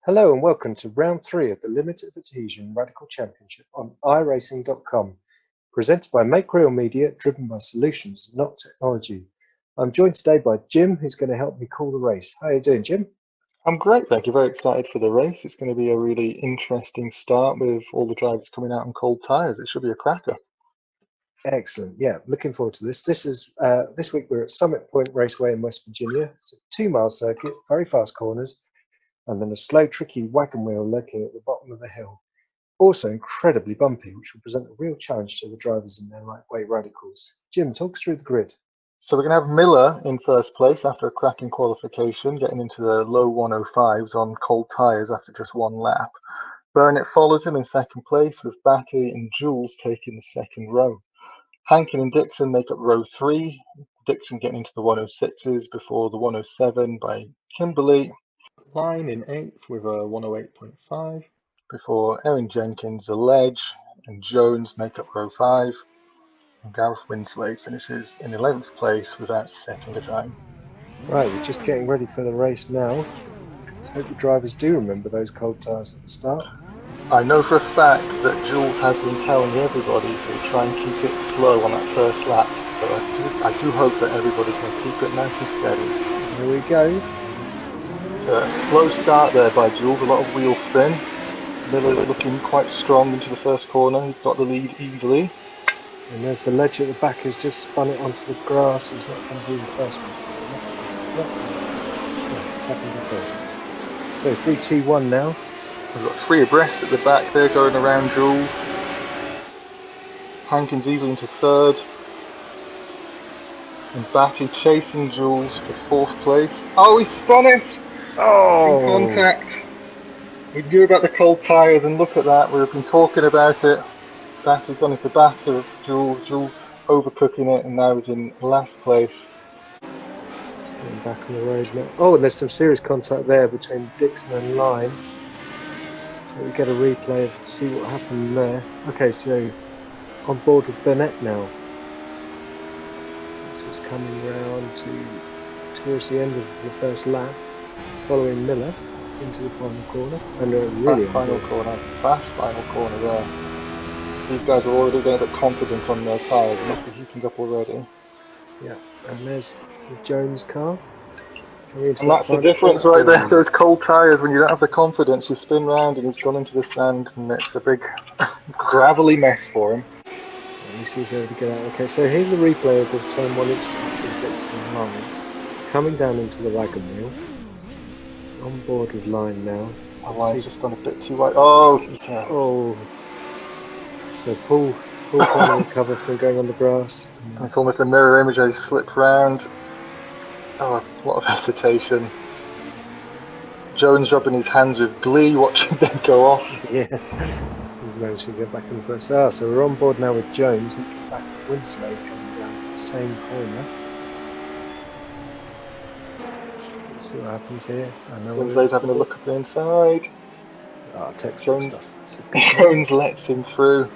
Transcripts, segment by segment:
Hello and welcome to round 3 of the Limited Adhesion Radical Championship on iRacing.com, presented by Make Real Media, driven by solutions, not technology. I'm joined today by Jim, who's going to help me call the race. How are you doing, Jim? I'm great, thank you. Very excited for the race. It's going to be a really interesting start with all the drivers coming out on cold tyres. It should be a cracker. Excellent. Yeah, looking forward to this. This week we're at Summit Point Raceway in West Virginia. It's a 2-mile circuit, very fast corners, and then a slow, tricky wagon wheel lurking at the bottom of the hill. Also incredibly bumpy, which will present a real challenge to the drivers in their lightweight radicals. Jim, talk us through the grid. So we're going to have Miller in first place after a cracking qualification, getting into the low 105s on cold tyres after just one lap. Burnett follows him in second place, with Batty and Jools taking the second row. Hankin and Dixon make up row 3, Dixon getting into the 106s before the 107 by Kimberly. Line in 8th with a 108.5. Before Erin Jenkins, the Ledge, and Jones make up row 5, and Gareth Winslade finishes in 11th place without setting a time. Right, we're just getting ready for the race now. Let's hope the drivers do remember those cold tyres at the start. I know for a fact that Jools has been telling everybody to try and keep it slow on that first lap, so I do hope that everybody's going to keep it nice and steady. Here we go. So a slow start there by Jools, a lot of wheel spin. Miller's looking quite strong into the first corner. He's got the lead easily. And there's the Ledge at the back, has just spun it onto the grass. He's not going to do the first one. Yeah, second or third. So 3, 2, 1 now. We've got 3 abreast at the back there going around Jools. Hankins easily into third. And Batty chasing Jools for 4th place. Oh, he spun it! Oh! In contact. We knew about the cold tyres, and look at that, we've been talking about it. Batty's gone into the back of Jools, Jools overcooking it, and now he's in last place. Just getting back on the road now. Oh, and there's some serious contact there between Dixon and Line. So we get a replay to see what happened there. Okay, so on board with Burnett now. This is coming round towards the end of the first lap, following Miller into the final corner. And really fast final corner there. These guys are already getting a bit confident on their tyres. They must be heating up already. Yeah, and there's the Jones car. And that's the difference right there. Those cold tyres, when you don't have the confidence, you spin round and he's gone into the sand, and it's a big gravelly mess for him. And he seems able to get out. Okay, so here's the replay of the turn 1 instant with Dixon Line. Coming down into the wagon wheel. On board with Line now. Oh, Line's just gone a bit too wide. Oh, he can't. Oh. So Paul trying to recover from going on the grass. And it's almost a mirror image as he slipped round. Oh, a lot of hesitation. Jones rubbing his hands with glee, watching them go off. Yeah, he's managed to get back in the first. So we're on board now with Jones, looking back at Winslade coming down to the same corner. Let's see what happens here. Winslade's having a look at the inside. Textbook stuff. Jones lets him through.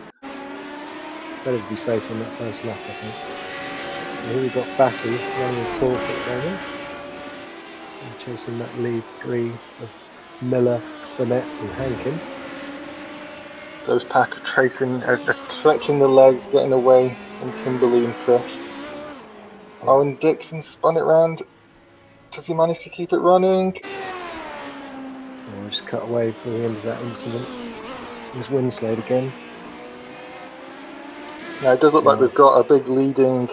Better to be safe on that first lap, I think. And here we've got Batty running 4th at the moment. And chasing that lead 3 of Miller, Burnett and Hankin. Those pack are stretching the legs, getting away from Kimberly in 5th. Yeah. Oh, and Dixon spun it round. Does he manage to keep it running? We'll just cut away from the end of that incident. There's Winslade again. Now it does look like we've got a big leading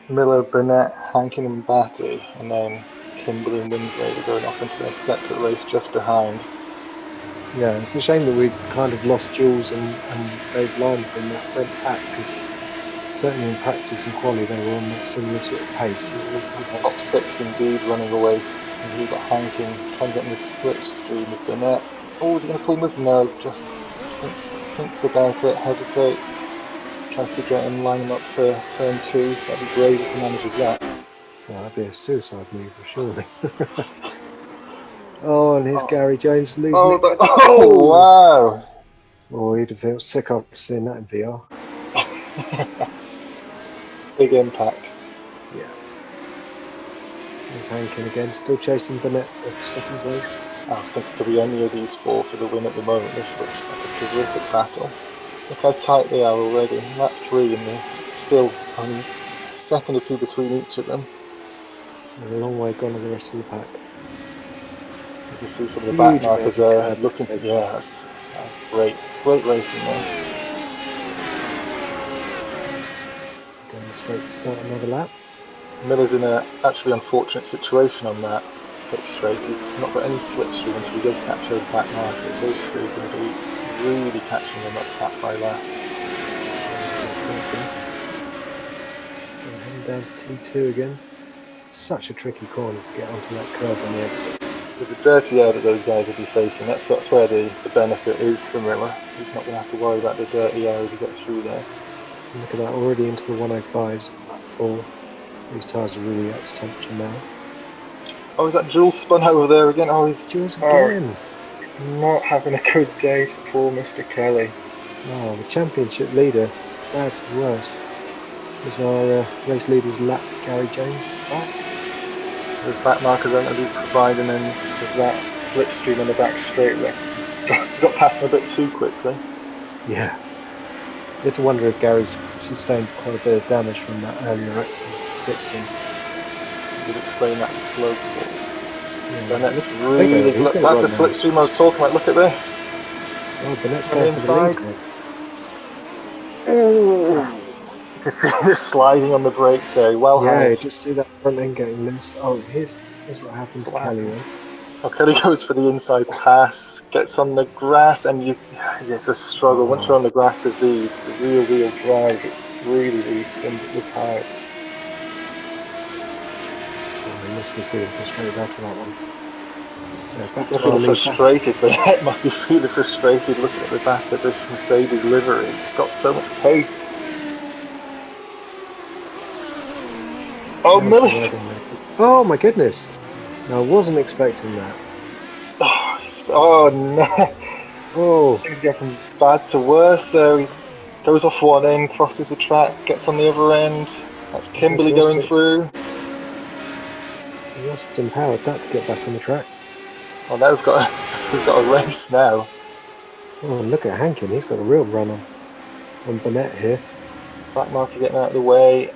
Miller, Burnett, Hankin and Batty, and then Kimberly and Winslade are going off into their separate race just behind. Yeah, it's a shame that we've kind of lost Jools and Dave Line from that front pack, because certainly in practice and quali they were on that similar sort of pace. Top 6 indeed, running away. And we've got Hankin trying to get in the slipstream with Burnett. Oh, is he going to pull him with? No, just thinks about it, hesitates. Tries to get him, line him up for turn 2. That'd be great if he manages that. Well, that'd be a suicide move, surely. Oh, and here's Gary Jones losing it. Oh, wow! Oh, he'd have felt sick after seeing that in VR. Big impact. Yeah. There's Hankin again, still chasing Burnett for 2nd place. I think it could be any of these four for the win at the moment. This looks like a terrific battle. Look how tight they are already. Lap 3 and they're still only a second or two between each of them. And a long way gone on the rest of the pack. You can see some of the back Huge markers amount of there curb looking. rotation. Yeah, that's great. Great racing there. Down the straight to start another lap. Miller's in a actually unfortunate situation on that pit straight. He's not got any slipstream until he does capture those back markers. Those three are going to be really catching him up lap by lap. Heading down to T2 again. Such a tricky corner to get onto that curve on the exit. With the dirty air that those guys will be facing, that's where the benefit is for Miller. He's not going to have to worry about the dirty air as he gets through there. And look at that, already into the 105s, lap 4. These tyres are really up to temperature now. Oh, is that Jools spun over there again? Oh, he's Jools again. He's not having a good day for poor Mr. Kelly. Oh, the championship leader. It's bad to worse. Is our race leader's lap, Gary James, back? Those back markers aren't going to be providing him with that slipstream on the back straight there. Got past him a bit too quickly. Yeah. You have to wonder if Gary's sustained quite a bit of damage from that earlier accident fixing. Would explain that slow course. Yeah, And that's really look, that's the slipstream I was talking about. Look at this. Oh, Bennett's going for the lead. Oh, you can see this sliding on the brakes there. Well, yeah, just see that front end getting loose. Oh, here's what happened to Kelly then. Oh, Kelly goes for the inside pass, gets on the grass, and it's a struggle. Once you're on the grass with these, the rear-wheel drive, it really spins at the tyres. Oh, he must be feeling frustrated after that one. So feeling frustrated, but it must be feeling frustrated looking at the back of this Mercedes livery. It's got so much pace. Oh, Miller! Oh my goodness! No, I wasn't expecting that. Oh no! Oh, Things go from bad to worse there. He goes off one end, crosses the track, gets on the other end. That's Kimberly going through. Austin powered that to get back on the track. Oh, now we've got a race now. Oh, look at Hankin. He's got a real run on Burnett here. Back marker getting out of the way.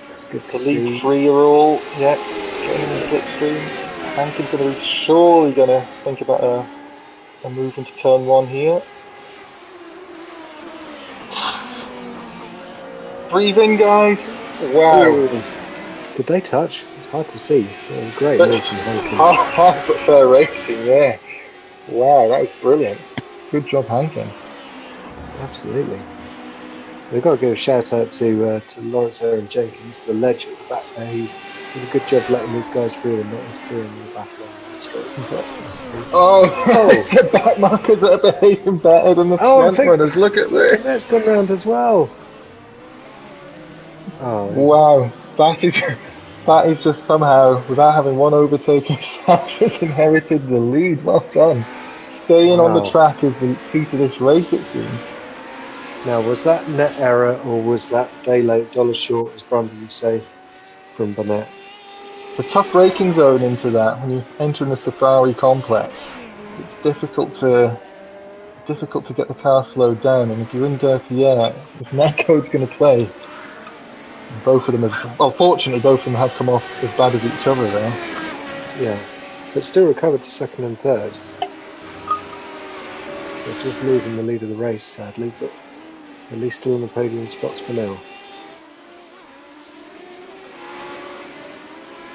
That's good to see. The lead three are all, yeah, getting in the slipstream. Hankin's going to be surely going to think about a move into turn 1 here. Breathe in, guys. Wow. Ooh. Did they touch? It's hard to see. Oh, great move from Hankin. Hard but fair racing, yeah. Wow, that was brilliant. Good job, Hankin. Absolutely. We've got to give a shout out to Lawrence Aaron Jenkins, the ledge at the back there. He did a good job letting these guys through and not interfering in the battle on the straight. That's good to see. Oh, the back markers are behaving better than the front runners. Look at this. That's gone round as well. Oh, wow, that is just somehow, without having one overtake himself, has inherited the lead. Well done. Staying on the track is the key to this race, it seems. Now, was that net error or was that day late, dollar short, as Brandon would say, from Burnett? It's a tough braking zone into that. When you enter in the Safari complex, it's difficult to get the car slowed down, and if you're in dirty air, if netcode's going to play, both of them have, well, fortunately both of them have come off as bad as each other there. Yeah, but still recovered to second and third. So just losing the lead of the race, sadly, but at least still on the podium spots for now.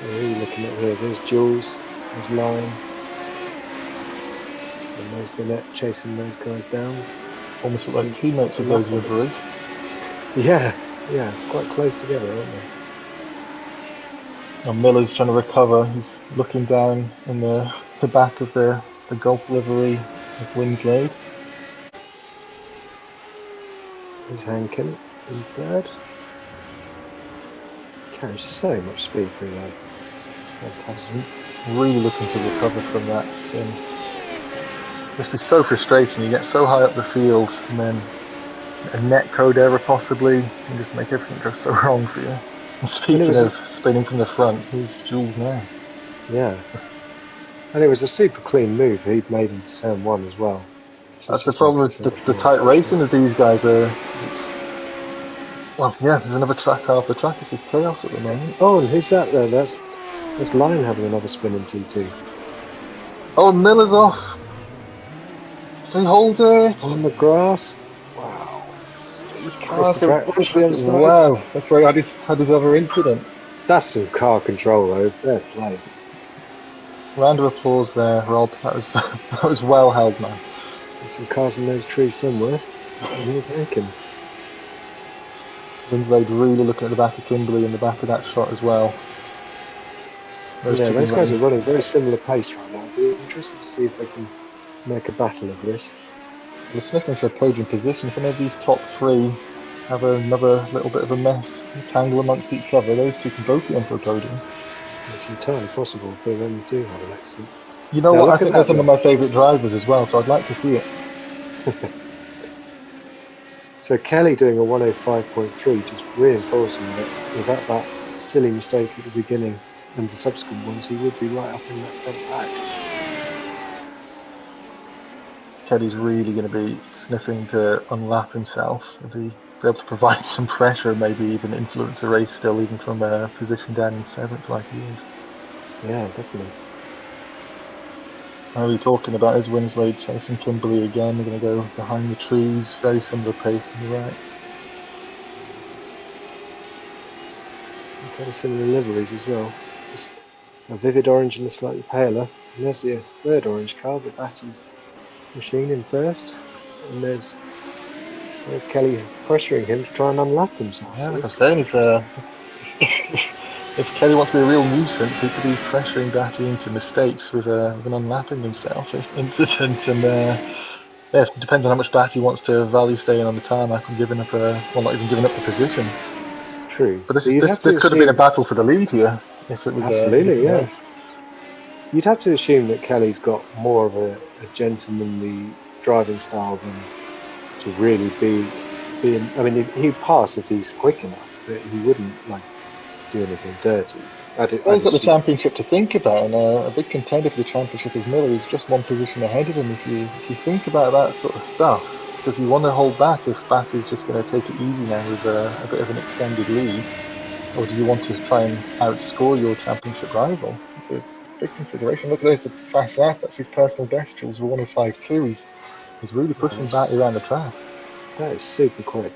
So who are you looking at here? There's Jools, there's Lyon, and there's Burnett chasing those guys down. Almost look like teammates of those liveries. Yeah, quite close together, aren't they? And Miller's trying to recover. He's looking down in the back of the Golf livery of Winslade. There's Hankin in third. Carries so much speed through there. Fantastic. Really looking to recover from that spin. It must be so frustrating. You get so high up the field and then a netcode error possibly and just make everything go so wrong for you. And speaking of spinning from the front, here's Jools now. Yeah. And it was a super clean move he'd made into turn 1 as well. That's the problem with the tight racing of these guys. Well, yeah, there's another track half the track. It's just chaos at the moment. Oh, and who's that there? That's Lion having another spin in T2. Oh, Miller's off. Does he hold it? On the grass. Wow. These Across cars the track, to the other side. Wow, that's where he had his other incident. That's some car control, though. Fair play. Round of applause there, Rob. That was that was well held, man. There's some cars in those trees somewhere. And here's Hankin. Winslade really looking at the back of Kimberley in the back of that shot as well. Those guys are running very similar pace right now. It'll be interesting to see if they can make a battle of this. They're sniffing for a podium position. If any of these top three have another little bit of a mess, tangle amongst each other, those two can both be on for a podium. It's entirely possible if they really do have an accident. You know what? I think they're some of my favourite drivers as well, so I'd like to see it. So Kelly doing a 105.3, just reinforcing that without that silly mistake at the beginning and the subsequent ones, he would be right up in that front pack. Kelly's really going to be sniffing to unlap himself. He'll be able to provide some pressure, maybe even influence the race still, even from a position down in 7th like he is. Yeah, definitely. How are we talking about is Winslade chasing Kimberley again? They're going to go behind the trees, very similar pace on the right. Very similar liveries as well. Just a vivid orange and a slightly paler. And there's the third orange car, the Batty machine in first. And there's Kelly pressuring him to try and unlap himself. Yeah, like I'm saying, if Kelly wants to be a real nuisance, he could be pressuring Batty into mistakes with an unlapping himself incident. And yeah, it depends on how much Batty wants to value staying on the tarmac and giving up not even giving up the position. True. But this could have been a battle for the lead here if it was absolutely, yeah. Race. You'd have to assume that Kelly's got more of a gentlemanly driving style than to really be in. I mean, he'd pass if he's quick enough, but he wouldn't do anything dirty. He's got the championship to think about, and a big contender for the championship is Miller. He's just one position ahead of him. If you think about that sort of stuff, does he want to hold back if Batty's just going to take it easy now with a bit of an extended lead, or do you want to try and outscore your championship rival? It's a big consideration. Look, there's a fast lap. That's his personal best. Jools for 105.2. He's really pushing Batty around the track. That is super quick.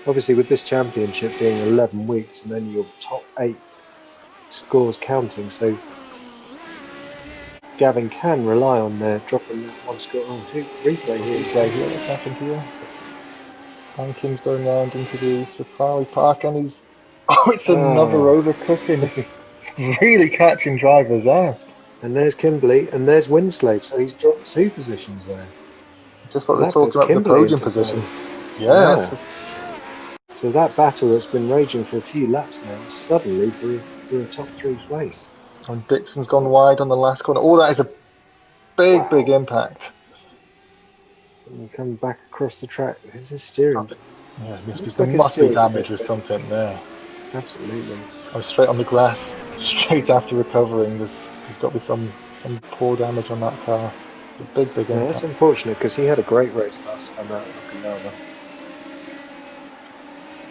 Obviously, with this championship being 11 weeks and then your top 8 scores counting, so Gavin can rely on dropping that one score. Oh, replay here. What's happened here? Hankin's going round into the safari park, and it's another overcooking. It's really catching drivers out. And there's Kimberley, and there's Winslade, so he's dropped 2 positions there. Just like they're talking about the podium positions. Yes. So that battle that's been raging for a few laps now is suddenly for a top 3 place. And Dixon's gone wide on the last corner. Oh, that is a big impact. And you come back across the track. This is steering. Yeah, there must be damage or something there. Absolutely. Oh, straight on the grass, straight after recovering. There's got to be some poor damage on that car. It's a big impact. That's unfortunate because he had a great race last time out at Okinawa.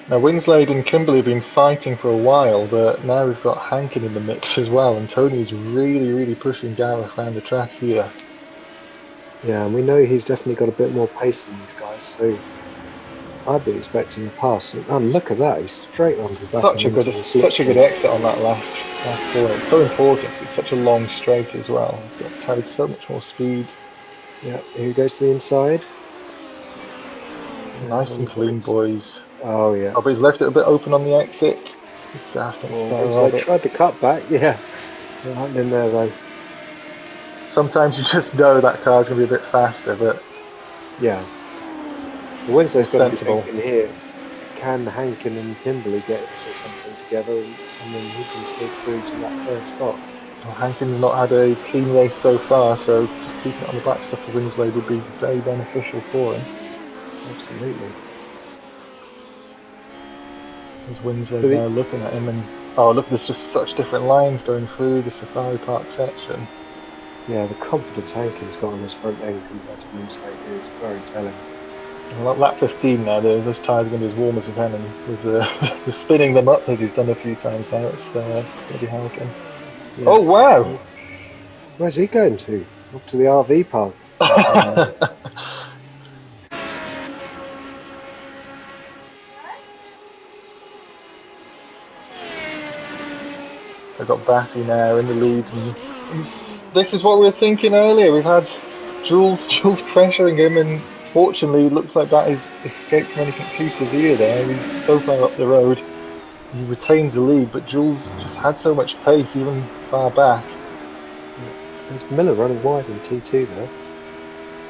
Now, Winslade and Kimberley have been fighting for a while, but now we've got Hankin in the mix as well, and Tony's really pushing Gareth around the track here. Yeah, and we know he's definitely got a bit more pace than these guys, so I'd be expecting a pass. And look at that, he's straight onto the back. Such a good exit on that last corner. It's so important because it's such a long straight as well. He's got carried so much more speed. Yeah, here he goes to the inside. Nice and clean, boys. Oh yeah. Oh, but he's left it a bit open on the exit. They tried to cut back. Yeah, it happened in there though. Sometimes you just know that car's going to be a bit faster, but yeah. Wednesday's got to be thinking here. Can Hankin and Kimberley get into something together, and then he can sneak through to that third spot? Well, Hankin's not had a clean race so far, so just keeping it on the back step of Winslade would be very beneficial for him. Absolutely. There's Winslade now looking at him, and Oh, look, there's just such different lines going through the Safari Park section. Yeah, the confidence Hankin's got on his front end compared to Winslade here is very telling. Well, lap 15 now, those tyres are going to be as warm as a cannon with the spinning them up as he's done a few times now. It's going to be Hankin. Yeah. Oh, wow! Where's he going to? Off to the RV park. I've got Batty now in the lead, and this is what we were thinking earlier. We've had Jools pressuring him, and fortunately, it looks like Batty's escaped from anything too severe there. He's so far up the road, he retains the lead, but Jools just had so much pace, even far back. There's Miller running wide in T2 there.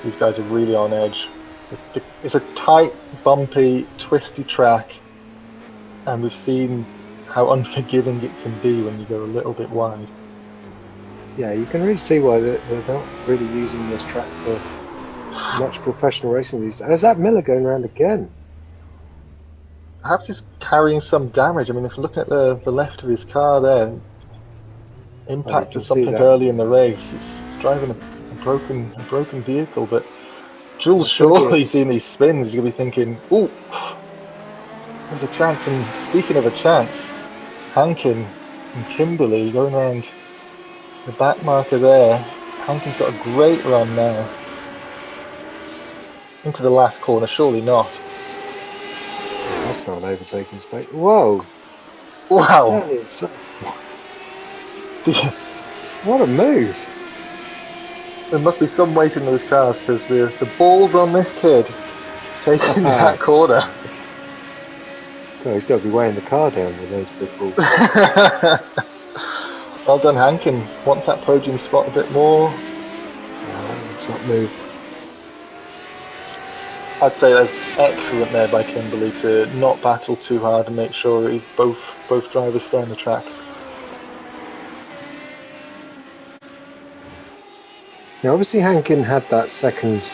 These guys are really on edge. It's a tight, bumpy, twisty track, and we've seen how unforgiving it can be when you go a little bit wide. Yeah, you can really see why they're not really using this track for much professional racing these days. Is that Miller going around again? Perhaps he's carrying some damage. I mean, if you're looking at the left of his car there, impact of something early in the race. It's driving a broken vehicle, but Jools surely seeing these spins, he's going to be thinking, ooh, there's a chance. And speaking of a chance, Hankin and Kimberly going around the back marker there. Hankin's got a great run now. Into the last corner, surely not. That's not an overtaking space. Whoa! Wow! What a move! There must be some weight in those cars because the balls on this kid taking that corner. God, he's got to be weighing the car down with those big balls. Well done, Hankin. Wants that podium spot a bit more. Yeah, that was a top move. I'd say that's excellent there by Kimberly to not battle too hard and make sure both drivers stay on the track. Now, obviously, Hankin had that second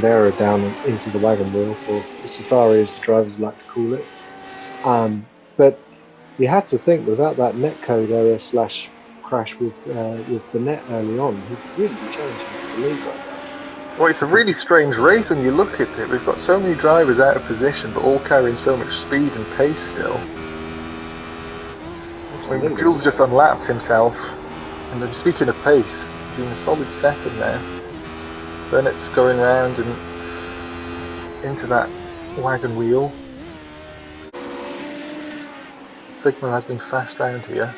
error down into the wagon wheel, or the Safari, as the drivers like to call it. But you had to think without that netcode error / crash with Burnett early on, he'd really be challenging for the lead right now. Well, it's a really strange race when you look at it. We've got so many drivers out of position, but all carrying so much speed and pace still. I mean, Jools just unlapped himself. And then speaking of pace, being a solid second now. Burnett's going round and into that wagon wheel. Figma has been fast round here.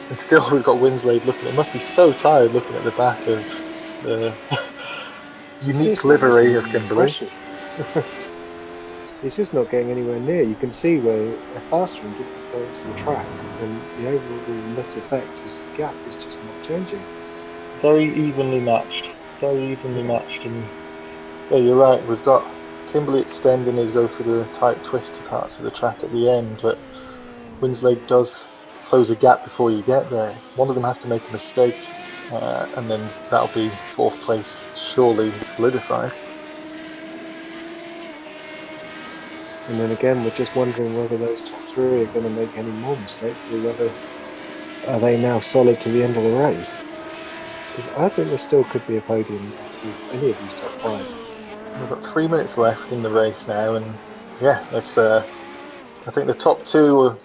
And still we've got Winslade looking, it must be so tired looking at the back of the unique livery of Kimberly. He's just not getting anywhere near. You can see where they're faster in different points of the track, and the overall net effect is the gap is just not changing. Very evenly matched, and yeah, you're right. We've got Kimberly extending his go for the tight, twisty parts of the track at the end, but Winslade does close a gap before you get there. One of them has to make a mistake, and then that'll be fourth place surely solidified. And then again, we're just wondering whether those top three are going to make any more mistakes, or whether are they now solid to the end of the race. Because I think there still could be a podium for any of these top five. We've got 3 minutes left in the race now, and yeah, that's. I think the top two,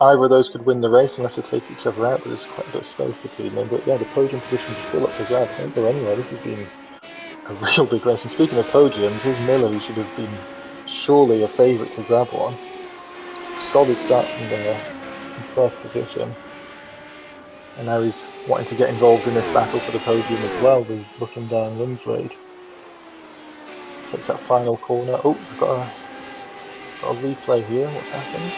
either of those could win the race unless they take each other out, but there's quite a bit of space between them. But yeah, the podium positions are still up for grabs. Don't go anywhere. This has been a real big race. And speaking of podiums, here's Miller, who should have been surely a favourite to grab one. Solid start from there in first position. And now he's wanting to get involved in this battle for the podium as well, with looking down Winslade. Takes that final corner. Oh, we've got a replay here. What's happened?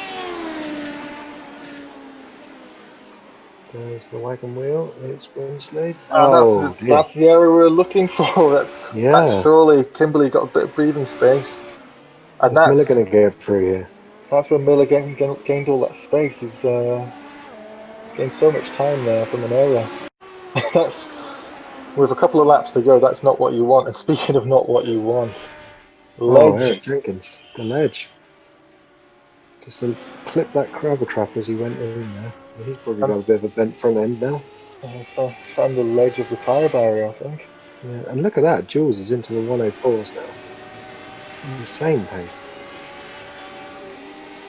There's the wagon wheel. It's Winslade. That's the area we were looking for. That's surely Kimberly got a bit of breathing space. And is Miller going to go through here? That's when Miller gained all that space. He's gained so much time there from an error. That's with a couple of laps to go. That's not what you want. And speaking of not what you want, ledge. Oh, Eric Jenkins, the ledge. Just a clipped that gravel trap as he went in there. He's probably Um, got a bit of a bent front end now. He's found the ledge of the tyre barrier, I think. Yeah, and look at that. Jools is into the 104s now. Insane pace.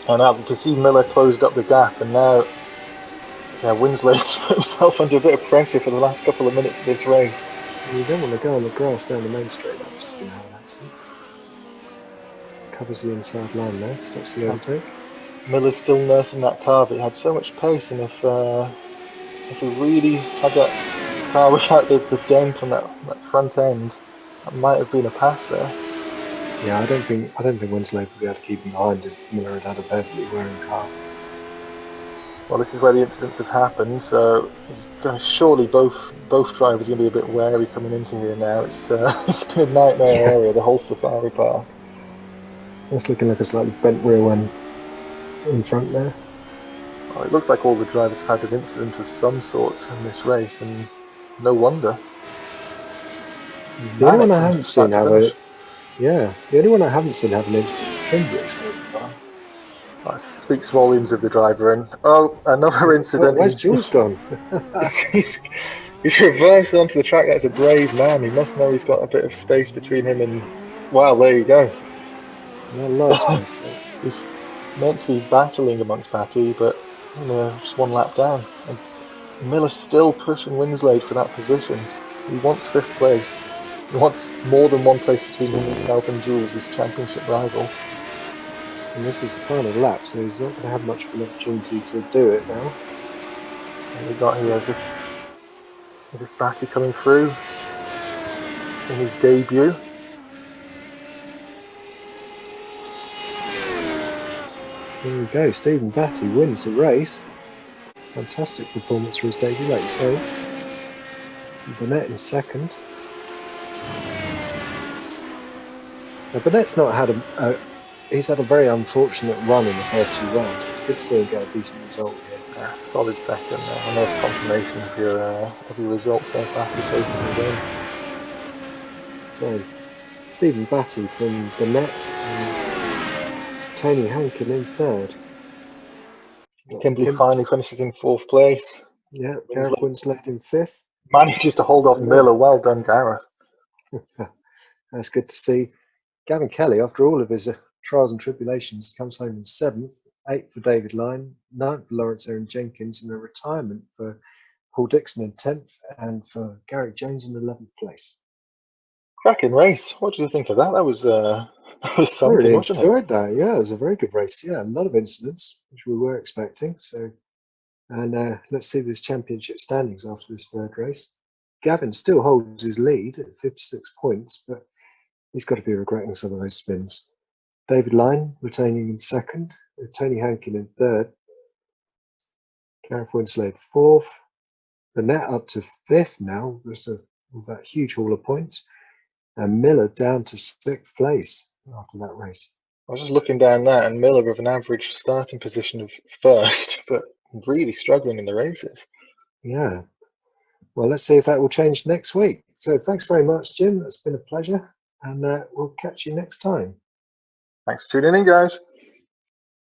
And now you can see Miller closed up the gap, and now, yeah, Winslade's put himself under a bit of pressure for the last couple of minutes of this race. You don't want to go on the grass down the main straight. That's just going to have an accident. Covers the inside line there. Stops the overtake. Miller's still nursing that car, but he had so much pace, and if he really had that car without the dent on that front end, that might have been a pass there. Yeah, I don't think Winslade would be able to keep him behind if Miller had had a perfectly wearing car. Well, this is where the incidents have happened, so surely both drivers are going to be a bit wary coming into here now. It's been a nightmare area, the whole safari park. It's looking like a slightly bent rear end in front there. Well, it looks like all the drivers have had an incident of some sort in this race, and no wonder. The only one I haven't seen have the only one I haven't seen have an incident is Kendrick so far. That speaks volumes of the driver. And another incident. Where's Jools gone? He's reversed onto the track. That's a brave man. He must know he's got a bit of space between him and. Wow, there you go. Not a lot of space. He's meant to be battling amongst Batty, but just one lap down. And Miller's still pushing Winslade for that position. He wants 5th place. He wants more than one place between himself and Jools, his championship rival. And this is the final lap, so he's not going to have much of an opportunity to do it now. And we got here, is this Batty coming through in his debut? There we go, Stephen Batty wins the race. Fantastic performance for his debut, like you say. Burnett in second. Now, Burnett's not had he's had a very unfortunate run in the first 2 rounds, so it's good to see him get a decent result here. Yeah, solid second. A nice confirmation of your results there, Batty taking the win. So, Stephen Batty from Burnett, and Tony Hankin in third. Kimberly finally finishes in 4th place. Yeah, Gareth Winslade in 5th. Manages to hold off Miller. Well done, Gareth. That's good to see. Gavin Kelly, after all of his trials and tribulations, comes home in 7th, 8th for David Lyne, 9th for Lawrence Aaron Jenkins, and a retirement for Paul Dixon in 10th, and for Garrick Jones in 11th place. Cracking race. What did you think of that? That was something, I really wasn't it? enjoyed that. Yeah, it was a very good race. Yeah, a lot of incidents, which we were expecting. So, and let's see this championship standings after this 3rd race. Gavin still holds his lead at 56 points, but he's got to be regretting some of those spins. David Lyne retaining in 2nd, with Tony Hankin in 3rd, Gareth Winslade 4th, Burnett up to 5th now with that huge haul of points, and Miller down to 6th place after that race. I was just looking down that, and Miller with an average starting position of 1st, but really struggling in the races. Yeah. Well, let's see if that will change next week. So thanks very much, Jim. It's been a pleasure, and we'll catch you next time. Thanks for tuning in, guys.